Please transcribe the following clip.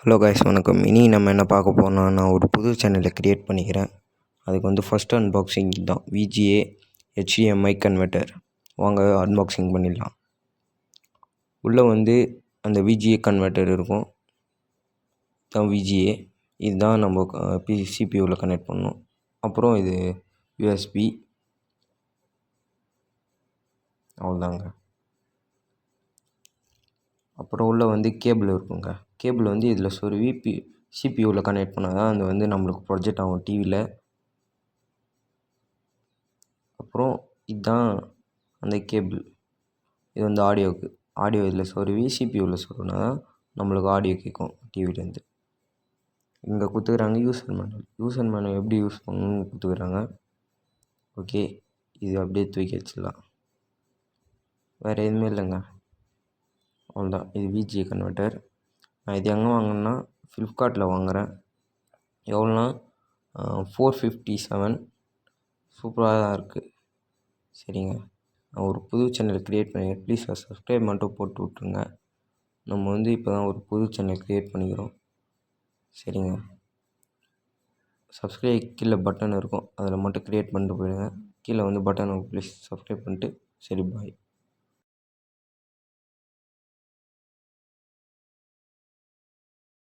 Hello guys, வணக்கம். இனி நம்ம என்ன பார்க்க போகிறோம்னா, நான் ஒரு புது சேனலை க்ரியேட் பண்ணிக்கிறேன். அதுக்கு வந்து ஃபஸ்ட்டு அன்பாக்சிங் தான். VGA HDMI converter. வாங்க அன்பாக்சிங் பண்ணிடலாம். உள்ளே வந்து அந்த VGA கன்வெர்ட்டர் இருக்கும். தான் VGA. இதுதான் நம்ம CPUவில் கனெக்ட் பண்ணணும். அப்புறம் இது USB. அவ்வளோதாங்க. அப்புறம் உள்ளே வந்து கேபிள் இருக்குங்க. கேபிள் வந்து இதில் சொருவி CPUவில் கனெக்ட் பண்ணால் தான் அது வந்து நம்மளுக்கு ப்ரொஜெக்ட் ஆகும் டிவியில். அப்புறம் இதுதான் அந்த கேபிள். இது வந்து ஆடியோவுக்கு. ஆடியோ இதில் சொருவி CPUவில் சொருவினா தான் நம்மளுக்கு ஆடியோ கேட்கும் டிவிலேருந்து. இங்கே கொடுத்துக்கிறாங்க யூசர் மேனுவல் எப்படி யூஸ் பண்ணணும்னு கொடுத்துக்கிறாங்க. ஓகே, இது அப்படியே தூக்கி வச்சிடலாம். வேறு எதுவுமே இல்லைங்க, அவ்வளோதான். இது VGA கன்வெர்ட்டர். நான் இது எங்கே வாங்கினேன்னா ஃப்ளிப்கார்ட்டில் வாங்குகிறேன். எவ்வளோனா 457. சூப்பராக தான் இருக்குது. சரிங்க, நான் ஒரு புது சேனல் க்ரியேட் பண்ணிக்கிறேன். ப்ளீஸ் சப்ஸ்கிரைப் மட்டும் போட்டு விட்ருங்க. நம்ம வந்து இப்போ தான் ஒரு புது சேனல் க்ரியேட் பண்ணிக்கிறோம். சரிங்க, சப்ஸ்கிரைப் கீழே பட்டன் இருக்கும், அதில் மட்டும் க்ரியேட் பண்ணிட்டு போயிடுங்க. கீழே வந்து பட்டன் ப்ளீஸ் சப்ஸ்கிரைப் பண்ணிட்டு. சரி, பாய்.